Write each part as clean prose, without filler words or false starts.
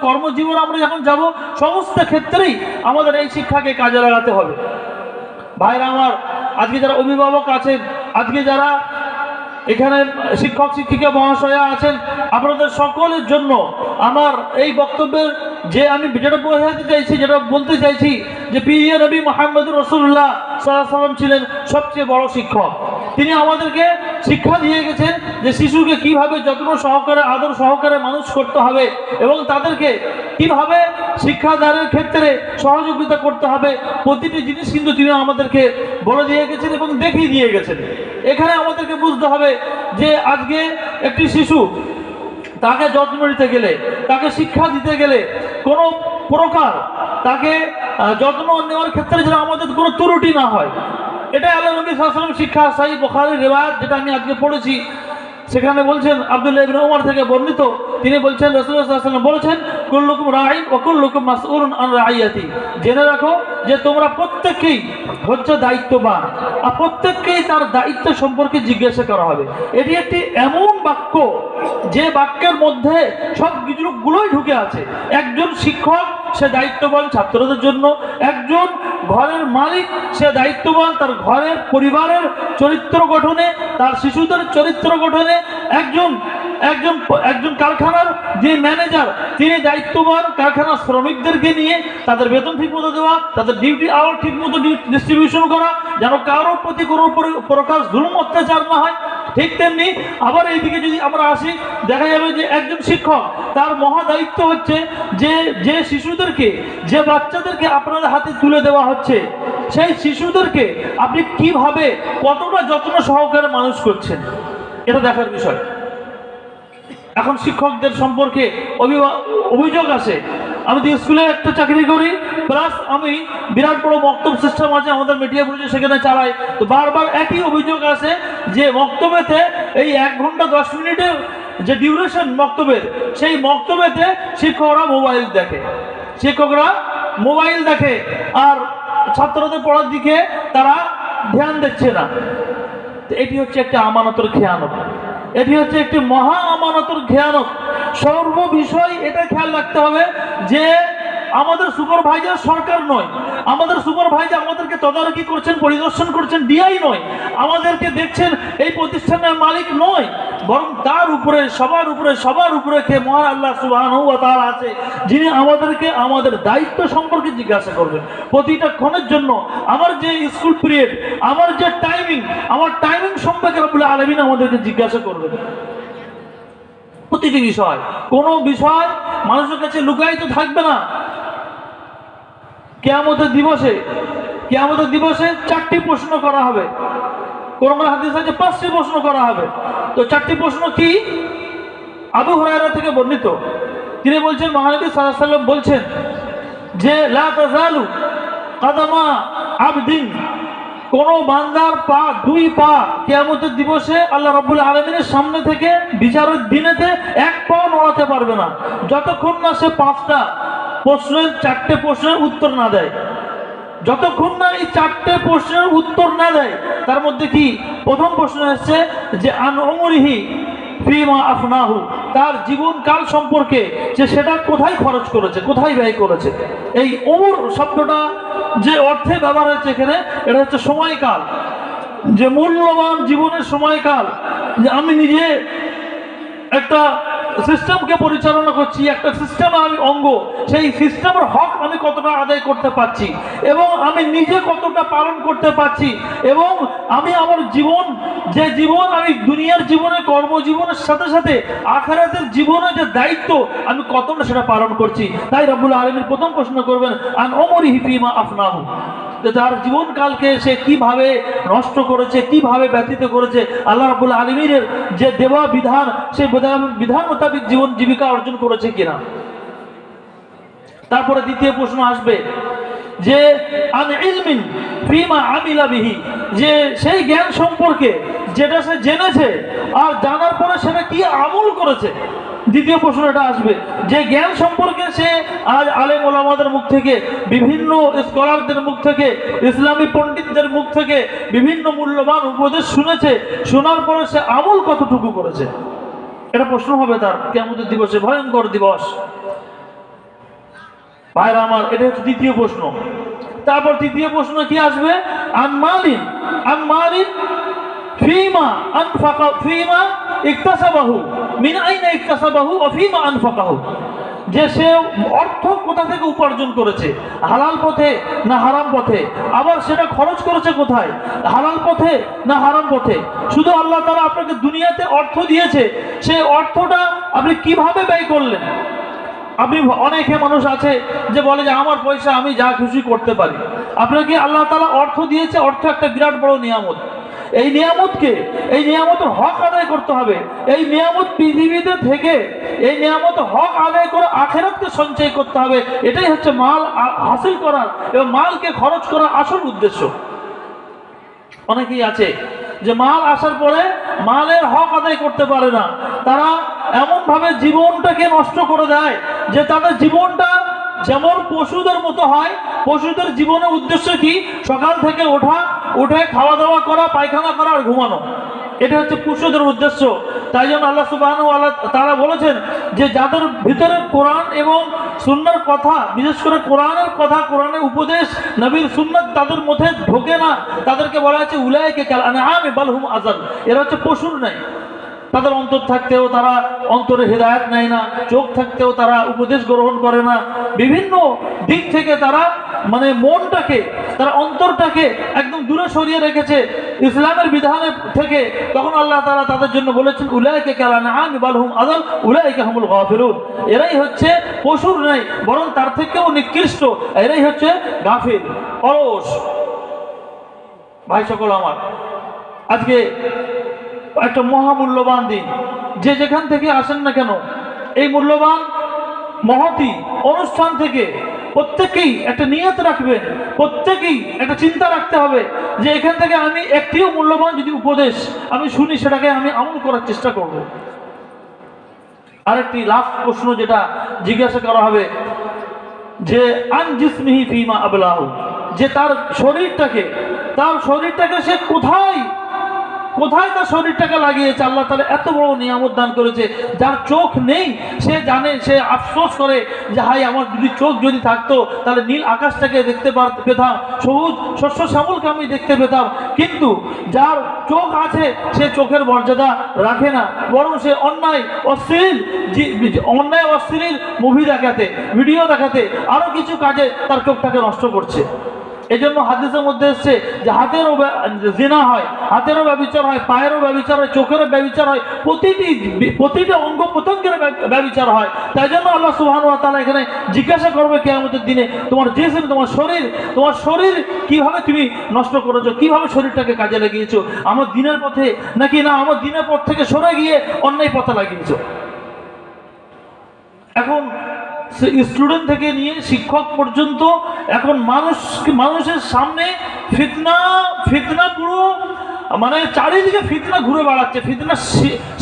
কর্মজীবনে আমরা যখন যাব, সমস্ত ক্ষেত্রেই আমাদের এই শিক্ষাকে কাজে লাগাতে হবে। ভাইরা আমার, আজকে যারা অভিভাবক আছেন, আজকে যারা এখানে শিক্ষক শিক্ষিকা মহাশয়া আছেন, আপনাদের সকলের জন্য আমার এই বক্তব্যের যে আমি যেটা বোঝাতে চাইছি, যেটা বলতে চাইছি, যে প্রিয় নবী মুহাম্মদুর রাসূলুল্লাহ সাল্লাল্লাহু আলাইহি ওয়াসাল্লাম ছিলেন সবচেয়ে বড় শিক্ষক। তিনি আমাদেরকে শিক্ষা দিয়ে গেছেন যে শিশুকে কিভাবে যত্ন সহকারে, আদর সহকারে মানুষ করতে হবে এবং তাদেরকে কিভাবে শিক্ষাদানের ক্ষেত্রে সহযোগিতা করতে হবে, প্রতিটি জিনিস কিন্তু তিনি আমাদেরকে বলে দিয়ে গেছেন এবং দেখিয়ে দিয়ে গেছেন। এখানে আমাদেরকে বুঝতে হবে যে আজকে একটি শিশু, তাকে যত্ন নিতে গেলে, তাকে শিক্ষা দিতে গেলে কোনো প্রকার তাকে যত্ন নেওয়ার ক্ষেত্রে যেন আমাদের কোনো ত্রুটি না হয়, এটা আল্লাহ নবী সাল্লাল্লাহু আলাইহি ওয়াসাল্লাম শিক্ষা। সহিহ বুখারীর রিওয়ায়াত যেটা আমি আজকে পড়েছি, সেখানে বলছেন আব্দুল্লাহ ইবনে উমর থেকে বর্ণিত, তিনি বলছেন রাসূলুল্লাহ সাল্লাল্লাহু আলাইহি ওয়াসাল্লাম বলেছেন, কুল্লুকুম রাঈন ওয়া কুল্লুকুম মাসউলুন আন রাঈয়াতি। জেনে রাখো যে তোমরা প্রত্যেককেই হচ্ছে দায়িত্ববান, আর প্রত্যেককেই তার দায়িত্ব সম্পর্কে জিজ্ঞাসা করা হবে। এটি একটি এমন বাক্য যে বাক্যের মধ্যে সব কিছুগুলোই ঢুকে আছে। একজন শিক্ষক সে দায়িত্ববান ছাত্রদের জন্য, একজন ঘরের মালিক সে দায়িত্ববান তার ঘরের পরিবারের চরিত্র গঠনে, তার শিশুদের চরিত্র গঠনে, একজন একজন একজন কারখানার যে ম্যানেজার তিনি দায়িত্ববান কারখানার শ্রমিকদেরকে নিয়ে তাদের বেতন ঠিকমতো দেওয়া, তাদের ডিউটি আওয়ার ঠিকমতো ডিস্ট্রিবিউশন করা, যেন কারোর প্রতি কোনো প্রকার জুলুম অত্যাচার না হয়। ঠিক তেমনি আবার এইদিকে যদি আমরা আসি, দেখা যাবে যে একজন শিক্ষক তার মহা দায়িত্ব হচ্ছে যে শিশুদেরকে, যে বাচ্চাদেরকে আপনাদের হাতে তুলে দেওয়া হচ্ছে, সেই শিশুদেরকে আপনি কিভাবে কতটা যত্ন সহকারে মানুষ করছেন, এটা দেখার বিষয়। এখন শিক্ষকদের সম্পর্কে অভিযোগ আসে, আমি তো স্কুলে একটা চাকরি করি, প্লাস আমি বিরাট বড় বক্তব্য সিস্টেম আছে আমাদের মিডিয়া বুঝে সেখানে চালাই, তো বারবার একই অভিযোগ আসে যে বক্তব্যতে এই 1 ঘন্টা 10 মিনিটের যে ডিউরেশন বক্তব্যের, সেই বক্তব্যতে শিক্ষকরা মোবাইল দেখে আর ছাত্রদের পড়ার দিকে তারা ধ্যান দিচ্ছে না। এটি হচ্ছে একটা আমানতের খেয়ানত, এটি হচ্ছে একটি মহা আমানতের খেয়ানত। সর্ব বিষয় এটা খেয়াল রাখতে হবে যে আমাদের সুপারভাইজার সরকার নয়, আমাদের সুপারভাইজার আমাদেরকে তদারকি করছেন, পরিদর্শন করছেন ডিআই নয়, আমাদেরকে দেখছেন এই প্রতিষ্ঠানের মালিক নয়, বরং তার উপরে সবার উপরে কে মহান আল্লাহ সুবহানাহু ওয়া তাআলা আছে, যিনি আমাদেরকে আমাদের দায়িত্ব সম্পর্কে জিজ্ঞাসা করবেন প্রতিটা ক্ষণের জন্য। আমার যে স্কুল পিরিয়ড, আমার যে আমার টাইমিং সম্পর্কে রব্বুল আলামিন আমাদেরকে জিজ্ঞাসা করবেন। প্রতিটি বিষয়, কোনো বিষয় মানুষের কাছে লুকায়িত থাকবে না। কিয়ামতের দিবসে 4টি প্রশ্ন করা হবে, কোন হাদিসে আছে 5টি প্রশ্ন করা হবে। তো 4টি প্রশ্ন কি? আবু হুরায়রা থেকে বর্ণিত, তিনি বলছেন মহানবী সাল্লাল্লাহু আলাইহি ওয়াসাল্লাম বলছেন যে লা তাযালু কাদামা আবদিন, কোন বান্দার দুই পা কিয়ামতের দিবসে আল্লাহ রাব্বুল আলামিনের সামনে থেকে বিচারের দিনেতে 1 পাও নড়াতে পারবে না, যতক্ষণ না সে 5টা প্রশ্নের 4টে প্রশ্নের উত্তর না দেয়। যতক্ষণ না এই 4টে প্রশ্নের উত্তর না দেয়, তার মধ্যে কি প্রথম প্রশ্ন হচ্ছে যে আন উমরিহি ফিমা আফনাহু, তার জীবনকাল সম্পর্কে যে সেটা কোথায় খরচ করেছে, কোথায় ব্যয় করেছে। এই উমর শব্দটা যে অর্থে ব্যবহার হচ্ছে এখানে, এটা হচ্ছে সময়কাল, যে মূল্যবান জীবনের সময়কাল, যে আমি নিজে একটা সিস্টেমকে পরিচালনা করছি, একটা সিস্টেমের আমি অঙ্গ, সেই সিস্টেমের হক আমি কতটা আদায় করতে পারছি এবং আমি নিজে কতটা পালন করতে পারছি, এবং আমি আমার জীবন আমি দুনিয়ার জীবনে কর্মজীবনের সাথে সাথে আখিরাতের জীবনে যে দায়িত্ব আমি কতটা সেটা পালন করছি। তাই রব্বুল আলামিন প্রথম প্রশ্ন করবেন আন উমরিহি ফিমা আফনাহু, তার জীবনকালকে সে কিভাবে নষ্ট করেছে, কিভাবে ব্যতীত করেছে, আল্লাহ রাব্বুল আলামিনের যে দেওয়া বিধান, সেই বিধান মোতাবেক জীবন জীবিকা অর্জন করেছে কিনা। তারপরে দ্বিতীয় প্রশ্ন আসবে যে আন ইলমিন ফিমা আমিলা বিহি, যে সেই জ্ঞান সম্পর্কে যেটা সে জেনেছে আর জানার পরে সেটা কি আমল করেছে। দ্বিতীয় প্রশ্নটা আসবে যে জ্ঞান সম্পর্কে সে আজ আলেম ওলামাদের মুখ থেকে, বিভিন্ন স্কলারদের মুখ থেকে, ইসলামী পণ্ডিতদের মুখ থেকে বিভিন্ন মূল্যবান উপদেশ শুনেছে, শোনার পরে সে আমল কতটুকু করেছে, এটা প্রশ্ন হবে তার কিয়ামতের দিবসে, ভয়ঙ্কর দিবস। ভাইরা আমার, এটা হচ্ছে দ্বিতীয় প্রশ্ন। তারপর তৃতীয় প্রশ্ন কি আসবে? আনমালিন ফিমা আনফাকা ফিমা ইকতাসাবাহু মিন আইনা ইকতাসাবাহু ওয়া ফিমা আনফাকাহু, যে সে অর্থ কোথা থেকে উপার্জন করেছে, হালাল পথে না হারাম পথে, আবার সেটা খরচ করেছে কোথায়, হালাল পথে না হারাম পথে। শুধু আল্লাহ তাআলা আপনাকে দুনিয়াতে অর্থ দিয়েছে, সেই অর্থটা আপনি কিভাবে ব্যয় করলেন। আপনি অনেকে মানুষ আছে যে বলে যে আমার পয়সা আমি যা খুশি করতে পারি। আপনাকে আল্লাহ তাআলা অর্থ দিয়েছে, অর্থ একটা বিরাট বড় নিয়ামত। এই নিয়ামতের হক আদায় করতে হবে। এই নিয়ামত পৃথিবীতে থেকে এই নিয়ামত হক আদায় করে আখিরাতকে সঞ্চয় করতে হবে। এটাই হচ্ছে মাল হাসিল করার এবং মালকে খরচ করার আসল উদ্দেশ্য। অনেকেই আছে যে মাল আসার পরে মালের হক আদায় করতে পারে না, তারা এমনভাবে জীবনটাকে নষ্ট করে দেয় যে তাদের জীবনটা যেমন পশুদের মতো হয়। পশুদের জীবনের উদ্দেশ্য কি? সকাল থেকে উঠে খাওয়া দাওয়া করা, পায়খানা করা আর ঘুমানো। এটা হচ্ছে পশুদের উদ্দেশ্য। তাই জন্য আল্লাহ সুবহানাহু ওয়া তাআলা বলেছেন যে যাদের ভিতরে কোরআন এবং সুন্নাহর কথা, বিশেষ করে কোরআনের কথা, কোরআনের উপদেশ, নবীর সুন্নাত তাদের মধ্যে ঢোকে না, তাদেরকে বলা হচ্ছে উলাইকা কাল আনআমি বাল হুম আযাল। এরা হচ্ছে পশুর নাই। তাদের অন্তর থাকতেও তারা অন্তরে হেদায়েত নেয় না, চোখ থাকতেও তারা উপদেশ গ্রহণ করে না। বিভিন্ন দিক থেকে তারা মনটাকে, তারা অন্তরটাকে একদম দূরে সরিয়ে রেখেছে ইসলামের বিধানের থেকে। তখন আল্লাহ তাআলা তাদের জন্য বলেছেন উলাইকা কাল আনআমি বাল হুম আযাল উলাইকা হুমুল গাফিলুন। এরাই হচ্ছে পশুর নাই, বরং তার থেকেও নিকৃষ্ট। এরাই হচ্ছে গাফিল, অলস। ভাই সকল আমার, আজকে একটা মহামূল্যবান দিন। যে যেখান থেকে আসেন না কেন, এই মূল্যবান মহতি অনুষ্ঠান থেকে প্রত্যেকেই একটা নিয়ত রাখবেন, প্রত্যেকেই একটা চিন্তা রাখতে হবে যে এখান থেকে আমি একটিও মূল্যবান যদি উপদেশ আমি শুনি, সেটাকে আমি আমল করার চেষ্টা করব। আরেকটি লাস্ট প্রশ্ন যেটা জিজ্ঞাসা করা হবে যে আন জিসমিহি ফিমা আবলাহু, যে তার শরীরটাকে সে কোথায় তার শরীরটাকে লাগিয়েছে। আল্লাহ তাআলা এত বড় নিয়ামত দান করেছে। যার চোখ নেই সে জানে, সে আফসোস করে যে হাই আমার যদি চোখ যদি থাকতো তাহলে নীল আকাশটাকে দেখতে পেতাম, সবুজ শস্য শ্যামলকে আমি দেখতে পেতাম। কিন্তু যার চোখ আছে সে চোখের মর্যাদা রাখে না, বরং সে অন্যায় অশ্লীল মুভি দেখাতে, ভিডিও দেখাতে, আরো কিছু কাজে তার চোখটাকে নষ্ট করছে। এই জন্য হাদিসের মধ্যে এসছে যে হাতেরও জিনা হয়, হাতেরও ব্যভিচার হয়, পায়েরও ব্যভিচার হয়, চোখেরও ব্যভিচার হয়, প্রতিটা অঙ্গ প্রত্যঙ্গের ব্যভিচার হয়। তাই জন্য আল্লাহ সুবহানাহু ওয়া তাআলা এখানে জিজ্ঞাসা করবে কিয়ামতের দিনে, তোমার জিসম, তোমার শরীর কিভাবে তুমি নষ্ট করেছো, কিভাবে শরীরটাকে কাজে লাগিয়েছো, আমার দিনের পথে নাকি না আমার দিনের পথ থেকে সরে গিয়ে অন্যায় পথে লাগিয়েছো। এখন স্টুডেন্ট থেকে নিয়ে শিক্ষক পর্যন্ত এখন মানুষের সামনে ফিতনা পুরো চারিদিকে ফিতনা ঘুরে বেড়াচ্ছে, ফিতনা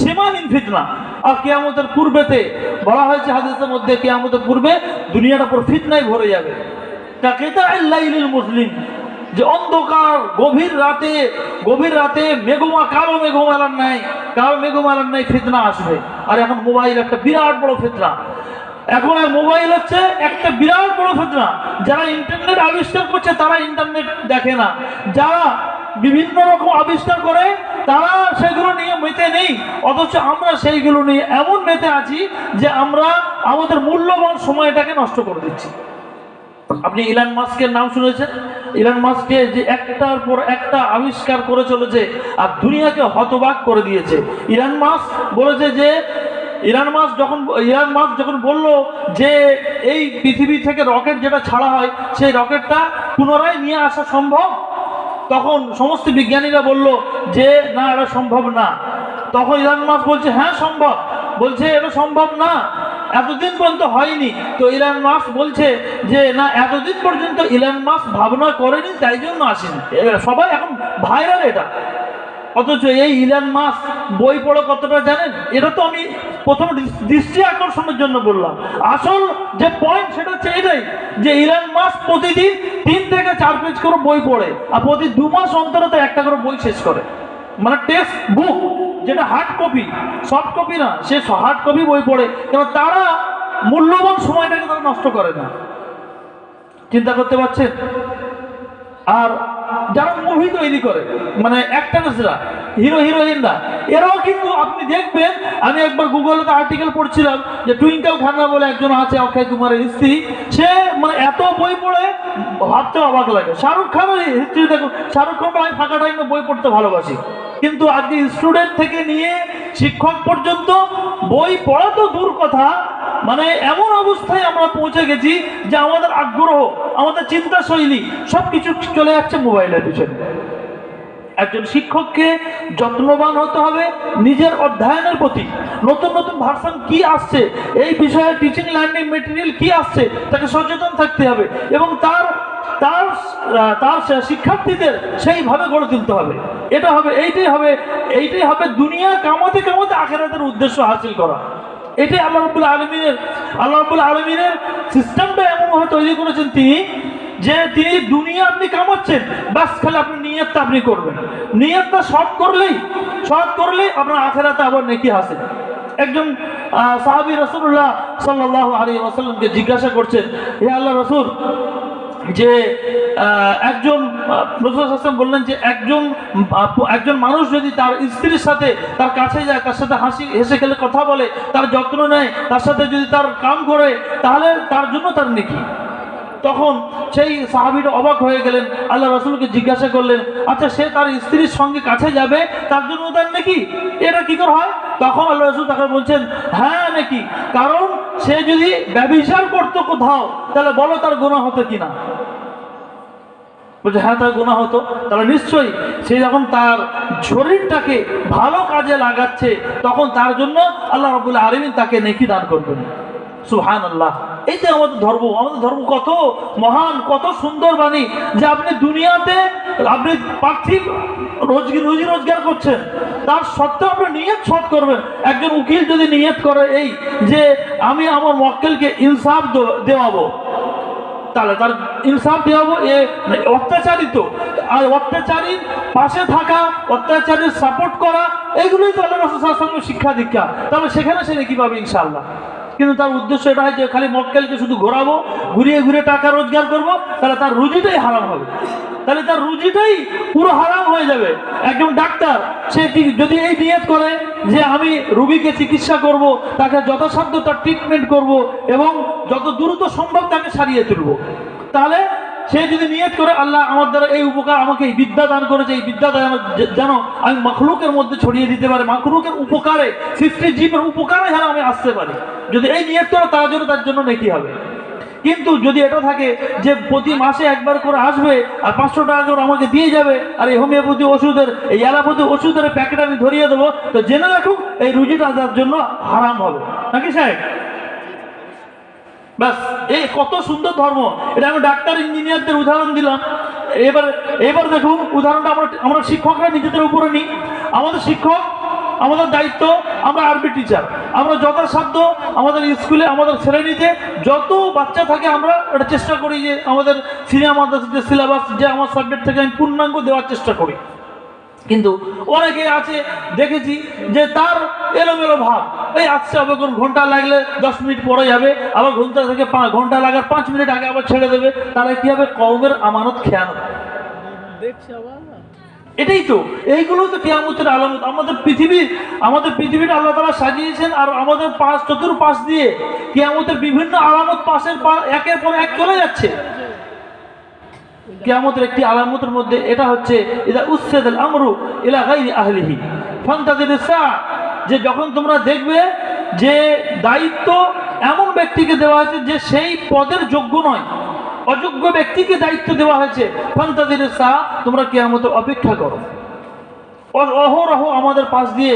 সীমাহীন ফিতনা। আর কিয়ামতের পূর্বেতে বলা হয়েছে হাদিসের মধ্যে, কিয়ামতের পূর্বে দুনিয়াটা পুরো ফিতনায় ভরে যাবে। কাকিতাইল লাইলিল মুসলিম, যে অন্ধকার গভীর রাতে কালো মেঘমালার নাই ফিতনা আসবে। আর এখন মোবাইল একটা বিরাট বড় ফিতনা। এখন মোবাইল হচ্ছে একটা বিরাট বড় ফিতনা। যারা ইন্টারনেট আবিষ্কার করছে তারা ইন্টারনেট দেখে না, যারা বিভিন্ন রকম আবিষ্কার করে তারা সেগুলো নিয়ে মেতে নেই, অথচ আমরা সেইগুলো নিয়ে এমন মেতে আছি যে আমরা আমাদের মূল্যবান সময়টাকে নষ্ট করে দিচ্ছি। আপনি ইলন মাস্কের নাম শুনেছেন? ইলন মাস্কে যে একটার পর একটা আবিষ্কার করে চলেছে আর দুনিয়াকে হতবাক করে দিয়েছে। ইলন মাস্ক বলেছে যে ইলন মাস্ক যখন বলল যে এই পৃথিবী থেকে রকেট যেটা ছাড়া হয় সেই রকেটটা পুনরায় নিয়ে আসা সম্ভব, তখন সমস্ত বিজ্ঞানীরা বলল যে না, এটা সম্ভব না। তখন ইলন মাস্ক বলছে হ্যাঁ সম্ভব, বলছে এটা সম্ভব না, এতদিন পর্যন্ত হয়নি। তো ইলন মাস্ক বলছে যে না, এতদিন পর্যন্ত ইলন মাস্ক ভাবনা করেনি, তাই জন্য আসেনি। সবাই এখন ভাইরাল এটা। অথচ এই ইলন মাস্ক বই পড়ে কতটা জানেন? এটা তো আমি প্রথম দৃষ্টি আকর্ষণের জন্য বললাম। আসল যে পয়েন্ট সেটা হচ্ছে এটাই যে ইলন মাস্ক প্রতিদিন 3 থেকে 4 পেজ করে বই পড়ে, আর প্রতি 2 মাস অন্তরে তো একটা করে বই শেষ করে। টেক্সট বুক, যেটা হার্ড কপি, সফট কপি না, সে হার্ড কপি বই পড়ে। কেন? তারা মূল্যবান সময়টাকে তারা নষ্ট করে না। চিন্তা করতে পারছেন? আর যারা মুভি তৈরি করে, মানে অ্যাক্টরসরা, হিরো হিরোইনরা, এরাও কিন্তু আপনি দেখবেন, আমি একবার গুগলে আর্টিকেল পড়ছিলাম যে টুইঙ্কেল খান্না বলে একজন আছে অক্ষয় কুমারের স্ত্রী, সে মানে এত বই পড়ে ভাবতে অবাক লাগে। শাহরুখ খানের হিস্ট্রি দেখুন, শাহরুখ খান আমি ফাঁকা টাইমে বই পড়তে ভালোবাসি, কিন্তু আজকে স্টুডেন্ট থেকে নিয়ে শিক্ষক পর্যন্ত বই পড়া তো দূর কথা, মানে এমন অবস্থায় আমরা পৌঁছে গেছি যে আমাদের আগ্রহ, আমাদের চিন্তা শৈলী সবকিছু চলে যাচ্ছে মোবাইলের পিছনে। একজন শিক্ষককে যত্নবান হতে হবে নিজের অধ্যয়নের প্রতি। নতুন নতুন ভার্সন কি আসছে, এই বিষয়ে টিচিং লার্নিং মেটেরিয়াল কি আসছে, তাকে সচেতন থাকতে হবে এবং তার তার তার শিক্ষার্থীদের সেইভাবে গড়ে তুলতে হবে। এটা হবে, এইটাই হবে দুনিয়া কামাতে কামাতে আখিরাতের উদ্দেশ্য হাসিল করা। এটাই আল্লাহ রাব্বুল আলামিনের সিস্টেমটা এমনভাবে তৈরি করেছেন তিনি দুনিয়া আপনি কামাচ্ছেন, বাস খালি আপনি নিয়তটা আপনি করবেন। নিয়তটা সৎ করলেই আপনার আখিরাতে আবার নেকি হাসিল। একজন সাহাবী রাসূলুল্লাহ সাল্লাল্লাহু আলাইহি ওয়াসাল্লামকে জিজ্ঞাসা করছেন, হে আল্লাহ রাসূল, যে একজন রাসূল সাল্লাল্লাহু বললেন যে একজন মানুষ যদি তার স্ত্রীর সাথে তার কাছে যায়, তার সাথে হেসে খেলে কথা বলে, তার যত্ন নেয়, তার সাথে যদি তার কাম করে, তাহলে তার জন্য তার নেকি। তখন সেই সাহাবীটা অবাক হয়ে গেলেন, আল্লাহ রাসূলকে জিজ্ঞাসা করলেন, আচ্ছা সে তার স্ত্রীর সঙ্গে কাছে যাবে, তার জন্য তার নেকি, এটা কি করে হয়? তখন আল্লাহ রাসূল তাকে বলছেন, হ্যাঁ নেকি, কারণ সে যদি ব্যভিচার করতো কোথাও, তাহলে বলো তার গুনাহ হতো কিনা। বলছে হ্যাঁ তার গুনাহ হতো। তাহলে নিশ্চয়ই সে যখন তার শরীরটাকে ভালো কাজে লাগাচ্ছে, তখন তার জন্য আল্লাহ রাব্বুল আলামিন তাকে নেকি দান করবেন। সুবহানাল্লাহ। এই যে আমাদের ধর্ম কত মহান, কত সুন্দর বাণী, যে আপনি দুনিয়াতে আপনি পার্থিব রুজি রোজগার করছেন, তার সত্ত্বেও আপনি নিয়ত সৎ করবেন। একজন উকিল যদি নিয়ত করে এই যে আমি আমার মক্কেলকে ইনসাফ দেওয়াবো, তাহলে তার ইনসাফ দেওয়াবো, এ অত্যাচারিত আর অত্যাচারীর পাশে থাকা, অত্যাচারীর সাপোর্ট করা, এগুলোই তো আল্লাহ রাসূল সাল্লাল্লাহু আলাইহি ওয়াসাল্লামের শিক্ষা দীক্ষা। তাহলে সেখানে সে কি পাবে ইনশাআল্লাহ। কিন্তু তার উদ্দেশ্য এটা হয় যে খালি মক্কেলকে শুধু ঘোরাবো, ঘুরিয়ে টাকা রোজগার করব, তাহলে তার রুজিটাই হারাম হবে, তাহলে তার রুজিটাই পুরো হারাম হয়ে যাবে। একজন ডাক্তার সে যদি এই নিয়ত করে যে আমি রোগীকে চিকিৎসা করব, তাকে যথাসাধ্য তার ট্রিটমেন্ট করব এবং যত দ্রুত সম্ভব তাকে সারিয়ে তুলব, তাহলে সে যদি নিয়ত করে আল্লাহ আমার দ্বারা এই উপকার, আমাকে এই বিদ্যা দান করেছে, এই বিদ্যা যেন আমি মাখলুকের মধ্যে ছড়িয়ে দিতে পারি, মাখলুকের উপকারে, সৃষ্টি জীবের উপকারে যেন আমি আসতে পারি, যদি এই নিয়ত করে তার জন্য নেকি হবে। কিন্তু যদি এটা থাকে যে প্রতি মাসে একবার করে আসবে আর 500 টাকা করে আমাকে দিয়ে যাবে, আর এই হোমিওপ্যাথি ওষুধের, এই অ্যালোপ্যাথি ওষুধের প্যাকেট আমি ধরিয়ে দেবো, তো জেনে রাখুন এই রুজিটা তার জন্য হারাম হবে, নাকি সাহেব? ব্যাস, এই কত সুন্দর ধর্ম। এটা আমি ডাক্তার ইঞ্জিনিয়ারদের উদাহরণ দিলাম। এবার দেখুন উদাহরণটা আমরা শিক্ষকরা নিজেদের উপরে নিই। আমাদের শিক্ষক, আমাদের দায়িত্ব, আমরা আরবি টিচার, আমরা যথাসাধ্য আমাদের স্কুলে, আমাদের শ্রেণীতে যত বাচ্চা থাকে আমরা এটা চেষ্টা করি যে আমাদের সিনিয়র মাদ্রাসার যে সিলেবাস, যে আমার সাবজেক্ট থেকে আমি পূর্ণাঙ্গ দেওয়ার চেষ্টা করি। কিন্তু অনেকে আছে দেখেছি যে তার এলোমেলো ভাব, এই আসছে হবে কোন ঘন্টা লাগলে 10 মিনিট পরে যাবে, আবার ঘন্টা থেকে ঘন্টা লাগার 5 মিনিট আগে আবার ছেড়ে দেবে, তাহলে কি হবে? কওমের আমানত খেয়ানত। এটাই তো, এইগুলো তো কিয়ামতের আলামত। আমাদের পৃথিবীটা আল্লাহ তাআলা সাজিয়েছেন, আর আমাদের চতুর্পাশ দিয়ে কিয়ামতের বিভিন্ন আলামত একের পর এক চলে যাচ্ছে। কিয়ামতের একটি আলামতের মধ্যে এটা হচ্ছে ইদা উসসাদাল আমরু ইলা গায়রি আহলিহি ফান্তাযিরুস সাআ, যে যখন তোমরা দেখবে যে দায়িত্ব এমন ব্যক্তিকে দেওয়া হয়েছে যে সেই পদের যোগ্য নয়, অযোগ্য ব্যক্তিকে দায়িত্ব দেওয়া হয়েছে, ফান্তাযিরুস সাআ, তোমরা কিয়ামতের অপেক্ষা করো। অহরহ আমাদের পাশ দিয়ে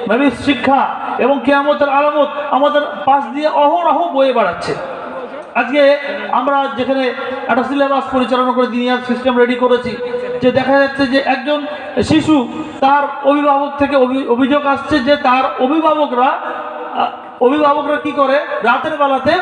নবীর শিক্ষা এবং কিয়ামতের আলামত আমাদের পাশ দিয়ে অহরহ বয়ে বেড়াচ্ছে। আজকে আমরা যেখানে একটা সিলেবাস পরিচালনা করে দিনিয়ার সিস্টেম রেডি করেছি, যে দেখা যাচ্ছে যে একজন শিশু, তার অভিভাবক থেকে অভিযোগ আসছে যে তার অভিভাবকরা কি করে, রাতের বেলাতে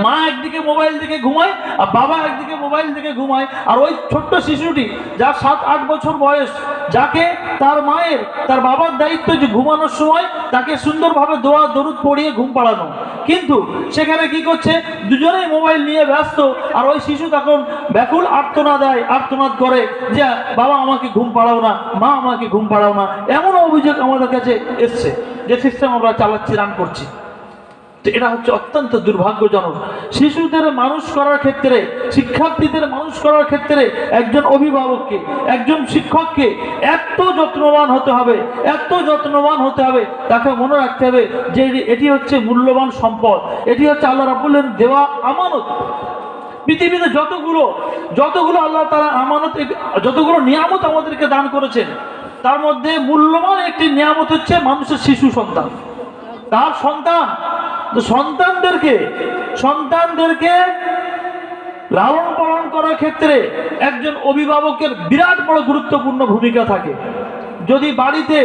মা একদিকে মোবাইল দিকে ঘুমায় আর বাবা একদিকে মোবাইল দিকে ঘুমায়, আর ওই ছোট্ট শিশুটি যার 7-8 বছর বয়স, যাকে তার মায়ের তার বাবার দায়িত্ব যে ঘুমানোর সময় তাকে সুন্দরভাবে দোয়া দরুদ পড়িয়ে ঘুম পাড়ানো, কিন্তু সেখানে কি করছে, দুজনেই মোবাইল নিয়ে ব্যস্ত, আর ওই শিশু তখন ব্যাকুল আর্তনাদ করে যে বাবা আমাকে ঘুম পাড়াও না, মা আমাকে ঘুম পাড়াও না। এমন অভিযোগ আমাদের কাছে এসছে, যে সিস্টেম আমরা চালাচ্ছি, রান করছি। তো এটা হচ্ছে অত্যন্ত দুর্ভাগ্যজনক। শিশুদের মানুষ করার ক্ষেত্রে, শিক্ষার্থীদের মানুষ করার ক্ষেত্রে একজন অভিভাবককে, একজন শিক্ষককে এত যত্নবান হতে হবে, এত যত্নবান হতে হবে। তাকে মনে রাখতে হবে যে এটি হচ্ছে মূল্যবান সম্পদ, এটি হচ্ছে আল্লাহ রাব্বুল আলামিন দেওয়া আমানত। পৃথিবীতে যতগুলো আল্লাহ তাআলা আমানত, যতগুলো নিয়ামত আমাদেরকে দান করেছেন, তার মধ্যে মূল্যবান একটি নিয়ামত হচ্ছে মানুষের শিশু সন্তান। তার সন্তানদেরকে লালন পালন করার ক্ষেত্রে একজন অভিভাবকের বিরাট বড় গুরুত্বপূর্ণ ভূমিকা থাকে। যদি বাড়িতে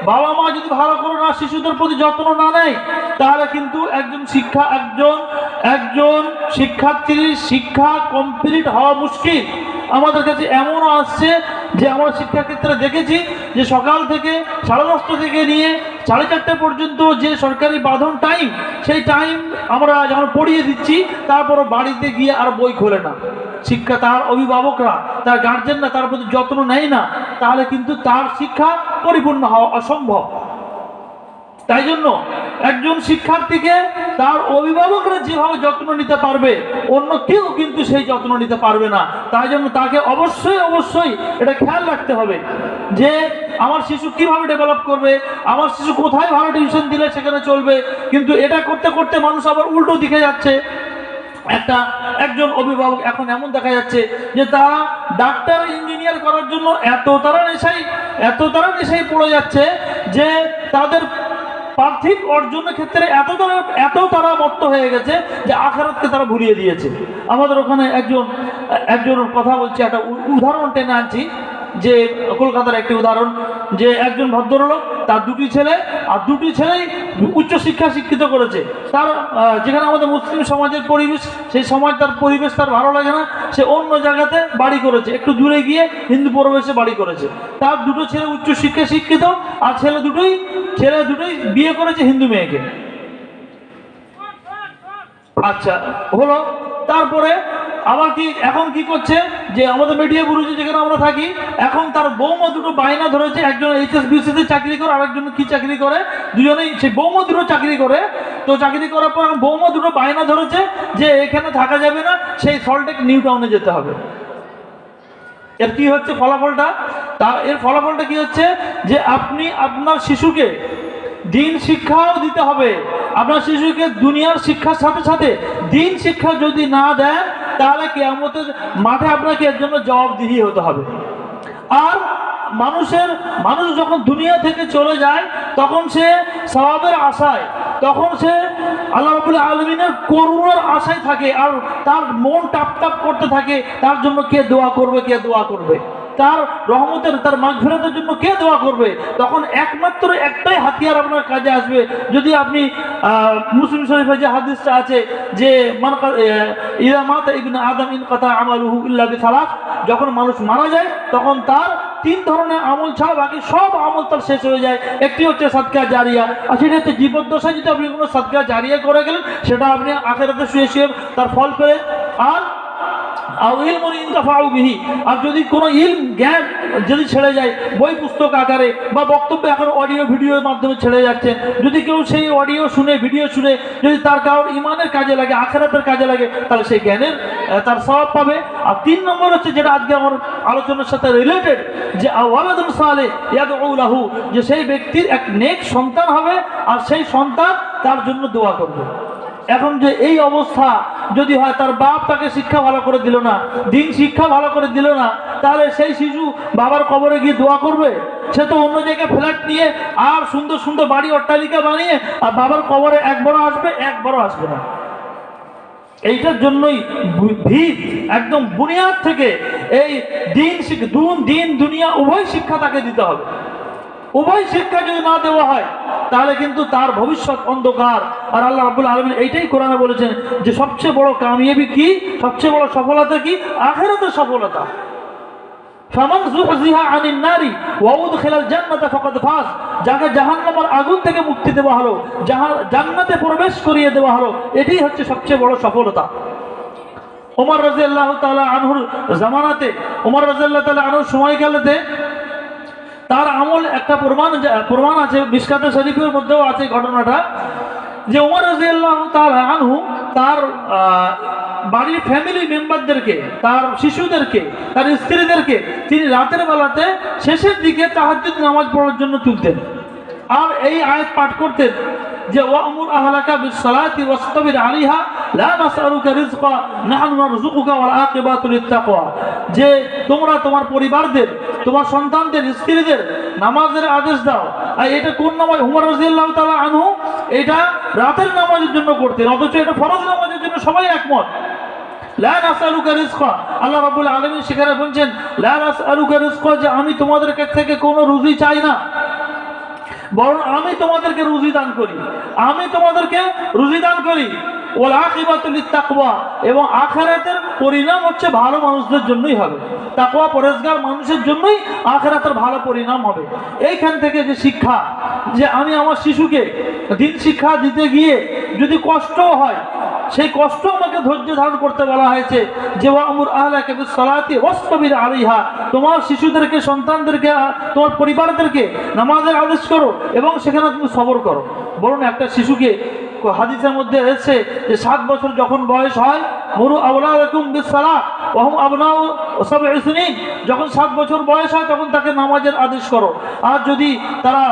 বাবা মা যদি ভালো করে না শিশুদের প্রতি যত্ন না নেয়, তাহলে কিন্তু একজন শিক্ষার্থীর শিক্ষা কমপ্লিট হওয়া মুশকিল। আমাদের কাছে এমনও আসছে যে আমরা শিক্ষাক্ষেত্রে দেখেছি যে সকাল থেকে 10:30 থেকে নিয়ে 4:30 পর্যন্ত যে সরকারি বাঁধন টাইম, সেই টাইম আমরা যখন পড়িয়ে দিচ্ছি, তারপরও বাড়িতে গিয়ে আর বই খোলে না। তার অভিভাবকরা, তার গার্জেনরা তার প্রতি যত্ন নেয় না, তাহলে কিন্তু তার শিক্ষা পরিপূর্ণ হওয়া অসম্ভব। তাই জন্য একজন শিক্ষার্থীকে তার অভিভাবকরা যেভাবে যত্ন নিতে পারবে, অন্য কেউ কিন্তু সেই যত্ন নিতে পারবে না। তাই জন্য তাকে অবশ্যই এটা খেয়াল রাখতে হবে যে আমার শিশু কিভাবে ডেভেলপ করবে, আমার শিশু কোথায় ভালো টিউশন দিলে সেখানে চলবে। কিন্তু এটা করতে করতে মানুষ আবার উল্টো দিকে যাচ্ছে। একজন অভিভাবক এখন এমন দেখা যাচ্ছে যে তারা ডাক্তার ইঞ্জিনিয়ার করার জন্য এত তারা নেশায় পড়ে যাচ্ছে যে তাদের পার্থিব অর্জনের ক্ষেত্রে এত তারা মত্ত হয়ে গেছে যে আখিরাতকে তারা ভুলিয়ে দিয়েছে। আমাদের ওখানে একজন কথা বলছি, একটা উদাহরণ টেনে আনছি, যে কলকাতার একটি উদাহরণ, যে একজন ভদ্রলোক, তার 2টি ছেলে, আর 2টি ছেলেই উচ্চশিক্ষা শিক্ষিত করেছে। তার যেখানে আমাদের মুসলিম সমাজের পরিবেশ, সেই সমাজ তার পরিবেশ তার ভালো লাগে না, সে অন্য জায়গাতে বাড়ি করেছে, একটু দূরে গিয়ে হিন্দু পরিবেশে বাড়ি করেছে। তার 2টো ছেলে উচ্চশিক্ষা শিক্ষিত, আর ছেলে দুটোই বিয়ে করেছে হিন্দু মেয়েকে। আচ্ছা হলো, তারপরে আবার এখন কি করছে, যে আমাদের মিডিয়া বুরুজে যেখানে আমরা থাকি, এখন তার বৌমা দুটো বায়না ধরেছে, একজন HSBC-তে চাকরি করে, আরেকজন কি চাকরি করে, দুজনেই সেই বৌমা দুটো চাকরি করে। তো চাকরি করার পর বৌমা দুটো বায়না ধরেছে যে এখানে থাকা যাবে না, সেই সল্টলেক নিউ টাউনে যেতে হবে। এর কি হচ্ছে ফলাফলটা? এর ফলাফলটা কি হচ্ছে, যে আপনি আপনার শিশুকে দিন শিক্ষাও দিতে হবে। আপনার শিশুকে দুনিয়ার শিক্ষার সাথে সাথে দিন শিক্ষা যদি না দেন, তাহলে কিয়ামতের মাঠে আপনাকে এর জন্য জবাবদিহি হতে হবে। আর মানুষ যখন দুনিয়া থেকে চলে যায়, তখন সে সওয়াবের আশায়, তখন সে আল্লাহ রাব্বুল আলামিনের করুণার আশায় থাকে, আর তার মন টাপ করতে থাকে, তার জন্য কে দোয়া করবে, তার রহমতের, তার মাগফিরাতের জন্য কে দোয়া করবে। তখন একমাত্র একটাই হাতিয়ার আপনার কাজে আসবে। যদি আপনি মুসলিম শরীফে যে হাদিসটা আছে যে ইযা মাতা ইবনে আদম ইনকাতা আমালুহু ইল্লা বিসালাস, যখন মানুষ মারা যায় তখন তার 3 ধরনের আমল ছাড়া বাকি সব আমল তার শেষ হয়ে যায়। একটি হচ্ছে সাদকা জারিয়া, আর সেটা হচ্ছে জীবদ্দশায় যদি আপনি কোনো সাদকা জারিয়া করে গেলেন, সেটা আপনি আখিরাতে শুয়ে তার ফল পেয়ে। আর যদি কোনো জ্ঞান যদি ছেড়ে যায়, বই পুস্তক আকারে বা বক্তব্য এখন অডিও ভিডিওর মাধ্যমে ছেড়ে যাচ্ছে, যদি কেউ সেই অডিও শুনে, ভিডিও শুনে, যদি তার কারোর ইমানের কাজে লাগে, আখিরাতের কাজে লাগে, তাহলে সেই জ্ঞানের তার সওয়াব পাবে। আর 3 নম্বর হচ্ছে, যেটা আজকে আমার আলোচনার সাথে রিলেটেড, যে ওয়ালাদুন সালেহ ইয়াদউ লাহু, যে সেই ব্যক্তির এক নেক সন্তান হবে, আর সেই সন্তান তার জন্য দোয়া করবে। এখন যে এই অবস্থা যদি হয়, তার বাপ তাকে শিক্ষা ভালো করে দিল না, দিন শিক্ষা ভালো করে দিল না, তাহলে সেই শিশু বাবার কবরে গিয়ে দোয়া করবে? সে তো অন্য জায়গায় ফ্ল্যাট নিয়ে আর সুন্দর সুন্দর বাড়ি অট্টালিকা বানিয়ে, আর বাবার কবরে একবারও আসবে না। এইটার জন্যই ভিত একদম বুনিয়াদ থেকে এই দিন দুনিয়া উভয় শিক্ষা তাকে দিতে হবে। উভয় শিক্ষা যদি না দেওয়া হয় তাহলে কিন্তু তার ভবিষ্যৎ অন্ধকার। আর আল্লাহ রাব্বুল আলামিন এইটাই কোরআনে বলেছেন যে সবচেয়ে বড় কামিয়াবি কি, সবচেয়ে বড় সফলতা কি? আখিরাতের সফলতা। ফামান যুহজিহা আনিন নারি ওয়া উদখিলাল জান্নাতা ফাকাদ ফাজ, যাকে জাহান্নামের আগুন থেকে মুক্তি দেওয়া হলো, জান্নাতে প্রবেশ করিয়ে দেওয়া হলো, এটাই হচ্ছে সবচেয়ে বড় সফলতা। ওমর রাদিয়াল্লাহু তাআলা আনহুর জামানাতে, ওমর রাদিয়াল্লাহু তাআলা আনহুর সময়কালেতে তার আমল একটা প্রমাণ আছে, মিশকাতে শরীফের মধ্যেও আছে ঘটনাটা, যে ওমর রাদিয়াল্লাহু তাআলা আনহু তার বাড়ির ফ্যামিলি মেম্বারদেরকে, তার শিশুদেরকে, তার স্ত্রীদেরকে তিনি রাতের বেলাতে শেষের দিকে তাহাজ্জুদ নামাজ পড়ার জন্য তুলতেন। আর এই আয়াত পাঠ করতেন যে ওয়ামুর আহলাকা বিসসালাতি ওয়াসতাবির আলাইহা লা নাসআলুকা রিজকা নাহনু নারযুকুকা ওয়াল আকিবাতু লিত্তাকওয়া, যে তোমরা তোমার পরিবারদের, তোমার সন্তানদের, স্ত্রীদের নামাজের আদেশ দাও। আর এটা কোন নামাজ? ওমর রাদিয়াল্লাহু তাআলা আনহু এটা রাতের নামাজের জন্য করতেন, অথচ এটা ফরজ নামাজের জন্য সবাই একমত। লা নাসআলুকা রিজকা, আল্লাহ রাব্বুল আলামিন সেখানে বলছেন লা নাসআলুকা রিজকা, যে আমি তোমাদের কাছ থেকে কোনো রুজি চাই না, বরং আমি তোমাদেরকে রুজি দান করি, আমি তোমাদেরকে রুজি দান করি। ওয়াল আকিবাতু লিত্তাকওয়া, এবং আখিরাতের পরিণাম হচ্ছে ভালো মানুষদের জন্যই হবে। তাকওয়া পরহেজগার মানুষের জন্যই আখিরাতের ভালো পরিণাম হবে। এইখান থেকে যে শিক্ষা, যে আমি আমার শিশুকে দিন শিক্ষা দিতে গিয়ে যদি কষ্টও হয়, সেই কষ্ট আমাকে ধৈর্য ধারণ করতে বলা হয়েছে। যে ওয়ামুর আহলাকা বিসসালাতি ওয়াসতাবির আলাইহা, তোমার শিশুদেরকে, সন্তানদেরকে, তোমার পরিবারদেরকে নামাজের আদেশ করো এবং সেখানে তুমি সবর করো। বলুন, একটা শিশুকে হাদিসের মধ্যে এসেছে যে 7 বছর যখন বয়স হয়, মুরু আওলাদাকুম বিসসালাহ ওয়া হুম আবনাউ সাব'i সিনিন, যখন 7 বছর বয়স হয় তখন তাকে নামাজের আদেশ করো। আর যদি তারা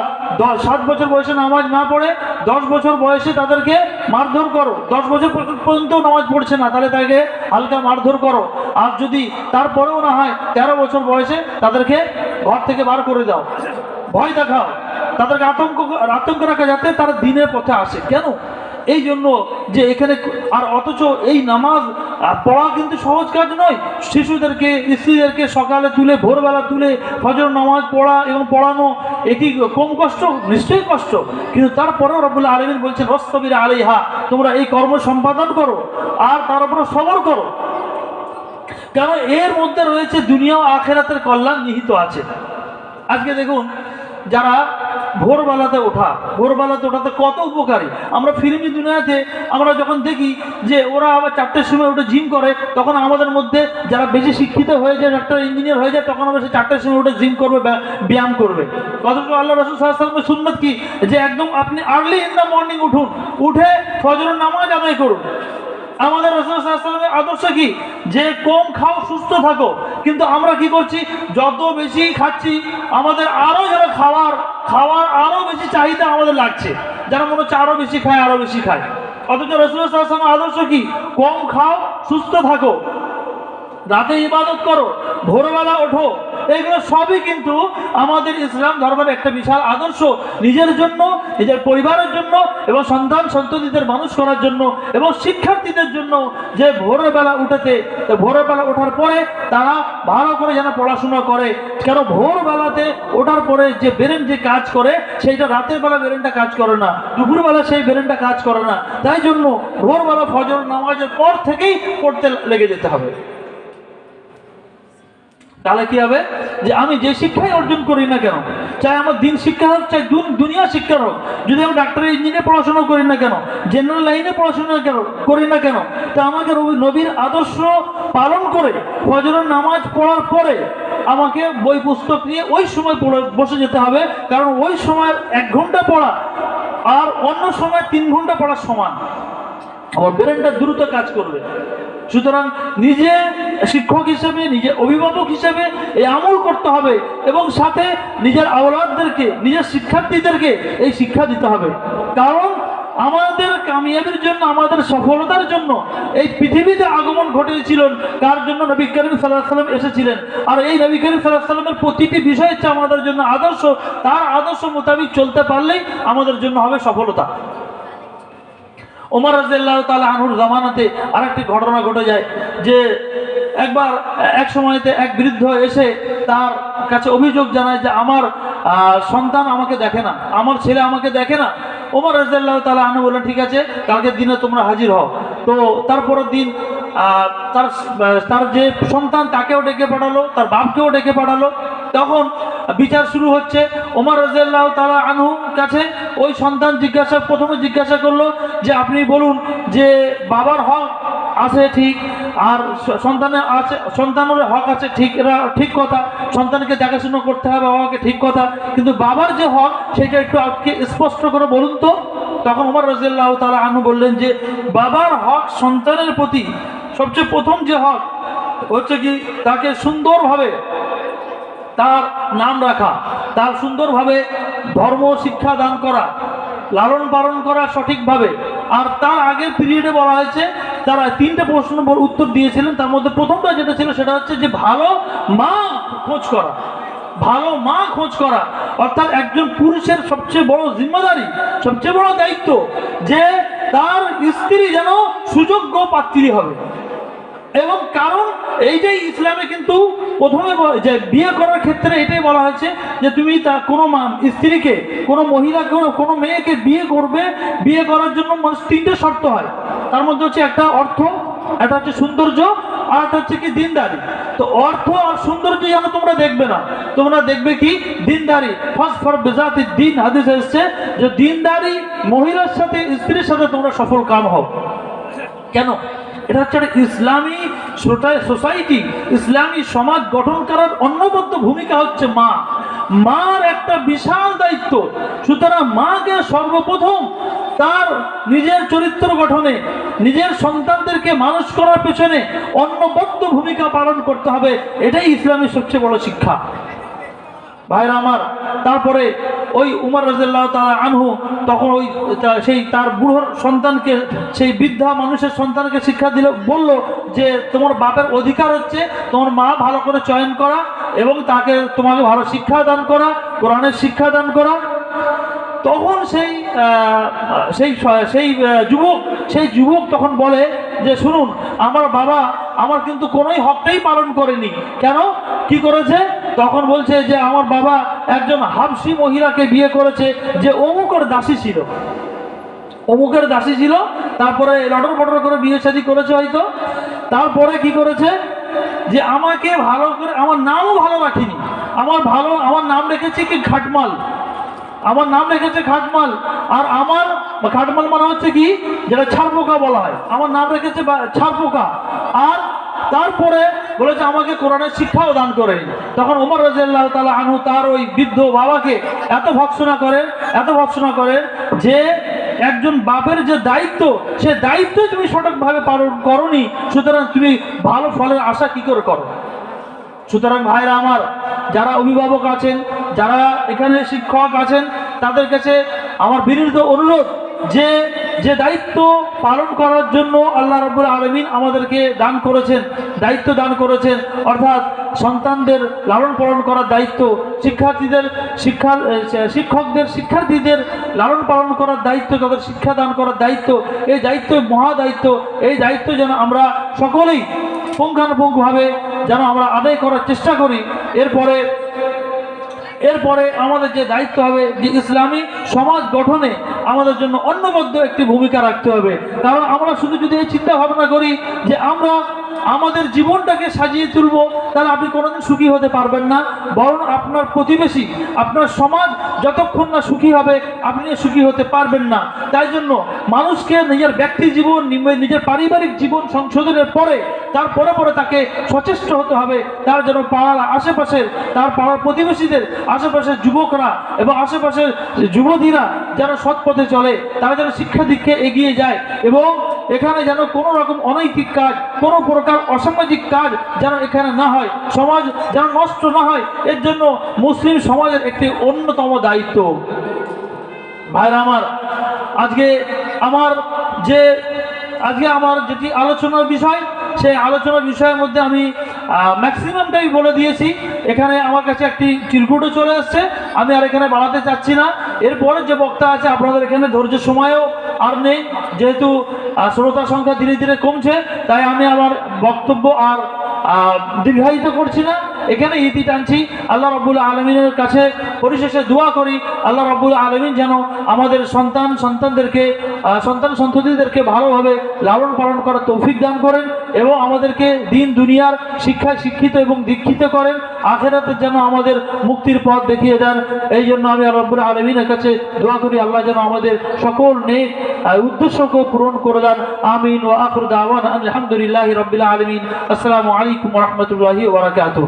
7 বছর বয়সে নামাজ না পড়ে 10 বছর বয়সে তাদেরকে মারধর করো, 10 বছর পর্যন্ত নামাজ পড়ছে না তাহলে তাকে হালকা মারধর করো। আর যদি তারপরেও না হয় 13 বছর বয়সে তাদেরকে ঘর থেকে বার করে দাও, ভয় দেখাও, তাদেরকে আতঙ্ক রাখা, যাতে তারা দিনের পথে আসে। কেন? এই জন্য যে এখানে, আর অথচ এই নামাজ পড়া কিন্তু সহজ কাজ নয়। শিশুদেরকে, স্ত্রীদেরকে সকালে তুলে, ভোরবেলা তুলে ফজর নামাজ পড়া এবং পড়ানো, এটি কম কষ্ট? নিশ্চয়ই কষ্ট, কিন্তু তারপরেও রব্বুল আলামিন বলছেন ওয়াসতাবির আলাইহা, তোমরা এই কর্ম সম্পাদন করো আর তার উপর সবর করো। কারণ এর মধ্যে রয়েছে দুনিয়া ও আখিরাতের কল্যাণ নিহিত আছে। আজকে দেখুন, যারা ভোরবেলাতে ওঠাতে কত উপকারী। আমরা ফিল্মি দুনিয়াতে আমরা যখন দেখি যে ওরা আবার 4টের সময় উঠে জিম করে, তখন আমাদের মধ্যে যারা বেশি শিক্ষিত হয়ে যায়, ডাক্তার, ইঞ্জিনিয়ার হয়ে যায়, তখন আমরা সে 4টের সময় উঠে জিম করবে, ব্যায়াম করবে। অথচ আল্লাহ রাসূল সাল্লাল্লাহু আলাইহি ওয়াসাল্লামের সুন্নাত কি? যে একদম আপনি আর্লি ইন দ্য মর্নিং উঠে ফজরের নামাজ আদায় করুন। আমাদের রাসূল সাল্লাল্লাহু আলাইহি ওয়াসাল্লামের আদর্শ কি? যে কম খাও, সুস্থ থাকো। কিন্তু আমরা কি করছি? যত বেশি খাচ্ছি, আমাদের আরো যারা খাওয়ার আরো বেশি চাহিদা আমাদের লাগছে, যারা মনে হচ্ছে আরো বেশি খায়। অথচ রাসূল সাল্লাল্লাহু আলাইহি ওয়াসাল্লামের আদর্শ কি? কম খাও, সুস্থ থাকো, রাতে ইবাদত করো, ভোরবেলা ওঠো। এগুলো সবই কিন্তু আমাদের ইসলাম ধর্মের একটা বিশাল আদর্শ, নিজের জন্য, নিজের পরিবারের জন্য, এবং সন্তান সন্ততিদের মানুষ করার জন্য, এবং শিক্ষার্থীদের জন্য, যে ভোরবেলা ওঠার পরে তারা ভালো করে যেন পড়াশোনা করে। কারণ ভোরবেলাতে ওঠার পরে যে ব্রেন যে কাজ করে, সেইটা রাতের বেলা ব্রেনটা কাজ করে না, দুপুরবেলা সেই ব্রেনটা কাজ করে না। তাই জন্য ভোরবেলা ফজর নামাজের পর থেকেই পড়তে লেগে যেতে হবে। তাহলে কি হবে? যে আমি যে শিক্ষাই অর্জন করি না কেন, চাই আমার দিন শিক্ষা হোক, চাই দুনিয়া শিক্ষা হোক, যদি আমি ডাক্তারি ইঞ্জিনিয়ার পড়াশোনা করি না কেন, জেনারেল লাইনে পড়াশোনা করি না কেন, তা আমাকে নবীর আদর্শ পালন করে ফজরের নামাজ পড়ার পরে আমাকে বই পুস্তক নিয়ে ওই সময় বসে যেতে হবে। কারণ ওই সময় 1 ঘন্টা পড়া আর অন্য সময় 3 ঘন্টা পড়ার সমান, আমার ব্রেনটা দ্রুত কাজ করবে। সুতরাং নিজে শিক্ষক হিসেবে, নিজে অভিভাবক হিসেবে এই আমল করতে হবে, এবং সাথে নিজের আওলাদদেরকে, নিজের শিক্ষার্থীদেরকে এই শিক্ষা দিতে হবে। কারণ আমাদের কামিয়াবির জন্য, আমাদের সফলতার জন্য এই পৃথিবীতে আগমন ঘটেছিলেন কার জন্য? নবী করিম সাল্লাল্লাহু আলাইহি ওয়াসাল্লাম এসেছিলেন। আর এই নবী করিম সাল্লাল্লাহু আলাইহি ওয়াসাল্লামের প্রতিটি বিষয় হচ্ছে আমাদের জন্য আদর্শ। তার আদর্শ মোতাবেক চলতে পারলেই আমাদের জন্য হবে সফলতা। ওমর রাদিয়াল্লাহু তাআলা আনহুর জামানাতে আরেকটি ঘটনা ঘটে যায়, যে এক সময়তে এক বৃদ্ধ এসে তার কাছে অভিযোগ জানায় যে আমার সন্তান আমাকে দেখে না, আমার ছেলে আমাকে দেখে না। ওমর রাদিয়াল্লাহু তাআলা আনহু বললেন, ঠিক আছে, কালকের দিনে তোমরা হাজির হও। তো তারপরের দিন তার যে সন্তান তাকেও ডেকে পাঠালো, তার বাপকেও ডেকে পাঠালো। তখন বিচার শুরু হচ্ছে। ওমর রাদিয়াল্লাহু তাআলা আনহু কাছে ওই সন্তান প্রথমে জিজ্ঞাসা করলো যে আপনি বলুন যে বাবার হক আছে ঠিক, আর সন্তানের হক আছে ঠিক, এরা ঠিক কথা, সন্তানকে দেখাশোনা করতে হবে বাবাকে, ঠিক কথা, কিন্তু বাবার যে হক সেটা একটু আজকে স্পষ্ট করে বলুন তো। তখন ওমর রাদিয়াল্লাহু তাআলা আনহু বললেন যে বাবার হক সন্তানের প্রতি সবচেয়ে প্রথম যে হক হচ্ছে কি, তাকে সুন্দরভাবে তার নাম রাখা, তার সুন্দরভাবে ধর্ম শিক্ষা দান করা, লালন পালন করা সঠিকভাবে। আর তার আগের পিরিয়ডে বলা হয়েছে, তারা 3টে প্রশ্ন উত্তর দিয়েছিলেন, তার মধ্যে প্রথমটা যেটা ছিল সেটা হচ্ছে যে ভালো মা খোঁজ করা, ভালো মা খোঁজ করা। অর্থাৎ একজন পুরুষের সবচেয়ে বড় জিম্মাদারি, সবচেয়ে বড় দায়িত্ব যে তার স্ত্রী যেন সুযোগ্য পাত্রী হবে। এবং কারণ এই যে ইসলামে কিন্তু প্রথমে যে বিয়ে করার ক্ষেত্রে এটাই বলা হয়েছে যে তুমি কোনো স্ত্রীকে, কোনো মহিলাকে, কোনো মেয়েকে বিয়ে করবে, বিয়ে করার জন্য 3টে শর্ত হয়। তার মধ্যে হচ্ছে একটা অর্থ, একটা হচ্ছে সৌন্দর্য, আর একটা হচ্ছে কি দিনদারি। তো অর্থ আর সৌন্দর্য যেন তোমরা দেখবে না, তোমরা দেখবে কি দিনদারি। ফার্স্ট ফর বিজাতি দিন হাদিসে এসেছে যে দিনদারি মহিলার সাথে, স্ত্রীর সাথে তোমরা সফল কাম হও। কেন? এটা হচ্ছে একটা ইসলামী সোসাইটি, ইসলামী সমাজ গঠন করার অন্যবদ্য ভূমিকা হচ্ছে মা। মার একটা বিশাল দায়িত্ব। সুতরাং মাকে সর্বপ্রথম তার নিজের চরিত্র গঠনে, নিজের সন্তানদেরকে মানুষ করার পেছনে অন্যবদ্য ভূমিকা পালন করতে হবে। এটাই ইসলামের সবচেয়ে বড় শিক্ষা। ভাইরা আমার, তারপরে ওই উমর রাদিয়াল্লাহু তাআলা আনহু তখন ওই সেই তার বুড়োর সন্তানকে, সেই বৃদ্ধা মানুষের সন্তানকে শিক্ষা দিল, বলল যে তোমার বাপের অধিকার হচ্ছে তোমার মা ভালো করে চয়ন করা এবং তাকে তোমাকে ভালো শিক্ষা দান করা, কোরআনের শিক্ষা দান করা। তখন সেই যুবক তখন বলে যে শুনুন, আমার বাবা আমার কিন্তু কোনোই হকটাই পালন করেনি। কেন, কি করেছে? তখন বলছে যে আমার বাবা একজন হাবশি মহিলাকে বিয়ে করেছে যে অমুকের দাসী ছিল, অমুকের দাসী ছিল। তারপরে লটর পটর করে বিয়ে শাদী করেছে হয়তো। তারপরে কি করেছে যে আমাকে ভালো করে, আমার নামও ভালো রাখিনি, আমার নাম রেখেছে কি ঘাটমাল, আমার নাম রেখেছে ঘাটমাল। আর আমার ঘাটমাল মানে হচ্ছে কি, যেটা ছারপোকা বলা হয়, আমার নাম রেখেছে ছারপোকা। আর তারপরে বলেছে আমাকে কোরআনের শিক্ষাও দান করেন। তখন ওমর রাদিয়াল্লাহু তাআলা আনহু তার ওই বৃদ্ধ বাবাকে এত ভর্ৎসনা করেন যে একজন বাপের যে দায়িত্ব, সে দায়িত্ব তুমি সঠিকভাবে পালন করনি, সুতরাং তুমি ভালো ফলের আশা কি করে করো? সুতরাং ভাইরা আমার, যারা অভিভাবক আছেন, যারা এখানে শিক্ষক আছেন, তাদের কাছে আমার বিনীত অনুরোধ যে যে দায়িত্ব পালন করার জন্য আল্লাহ রাব্বুল আলামিন আমাদেরকে দায়িত্ব দান করেছেন, অর্থাৎ সন্তানদের লালন পালন করার দায়িত্ব, শিক্ষার্থীদের লালন পালন করার দায়িত্ব, তাদের শিক্ষা দান করার দায়িত্ব, এই দায়িত্ব মহা দায়িত্ব। এই দায়িত্ব যেন আমরা সকলেই পুঙ্খানুপুঙ্খভাবে যেন আমরা আদায় করার চেষ্টা করি। এরপরে আমাদের যে দায়িত্ব হবে যে ইসলামী সমাজ গঠনে আমাদের জন্য অন্যবদ্য একটি ভূমিকা রাখতে হবে। কারণ আমরা শুধু যদি এই চিন্তা ভাবনা করি যে আমরা আমাদের জীবনটাকে সাজিয়ে তুলব, তাহলে আপনি কোনোদিন সুখী হতে পারবেন না। বরং আপনার প্রতিবেশী, আপনার সমাজ যতক্ষণ না সুখী হবে, আপনি সুখী হতে পারবেন না। তাই জন্য মানুষকে নিজের ব্যক্তি জীবন, নিজের পারিবারিক জীবন সংশোধনের পরে পরে তাকে সচেষ্ট হতে হবে। তার যেন পাড়ার আশেপাশের, তার পাড়ার প্রতিবেশীদের, আশেপাশের যুবকরা এবং আশেপাশের যুবতীরা যেন সৎ পথে চলে, তারা যেন শিক্ষা দীক্ষা এগিয়ে যায় এবং এখানে যেন কোনো রকম অনৈতিক কাজ, কোনো প্রকার অসামাজিক কাজ যেন এখানে না হয়, সমাজ যেন নষ্ট না হয়। এর জন্য মুসলিম সমাজের একটি অন্যতম দায়িত্ব। ভাইরা আমার, আজকে আমার যেটি আলোচনার বিষয়, সেই আলোচনার বিষয়ের মধ্যে আমি ম্যাক্সিমামটাই বলে দিয়েছি। এখানে আমার কাছে একটি চিরকুটও চলে আসছে, আমি আর এখানে বাড়াতে চাচ্ছি না। এরপরে যে বক্তা আছে, আপনাদের এখানে ধৈর্য সময়ও আর নেই, যেহেতু শ্রোতা সংখ্যা ধীরে ধীরে কমছে, তাই আমি আমার বক্তব্য আর দীর্ঘায়িত করছি না। এখানে ইতি টানছি। আল্লাহ রাব্বুল আলামিনের কাছে পরিশেষে দোয়া করি আল্লাহ রাব্বুল আলামিন যেন আমাদের সন্তানদেরকে সন্তান সন্ততিদেরকে ভালোভাবে লালন পালন করার তৌফিক দান করেন এবং আমাদেরকে দিন দুনিয়ার শিক্ষায় শিক্ষিত এবং দীক্ষিত করেন, আখিরাতের যেন আমাদের মুক্তির পথ দেখিয়ে দেন। এই জন্য আমি আল্লাহ রাব্বুল আলামিনের কাছে দোয়া করি আল্লাহ যেন আমাদের সকল নেক উদ্দেশ্যকে পূরণ করে দেন। আমিন। ওয়া আখিরু দাওয়ানা আলহামদুলিল্লাহি রাব্বিল আলামিন। আসসালামু আলাইকুম ওয়া রাহমাতুল্লাহি ওয়া বারাকাতুহু।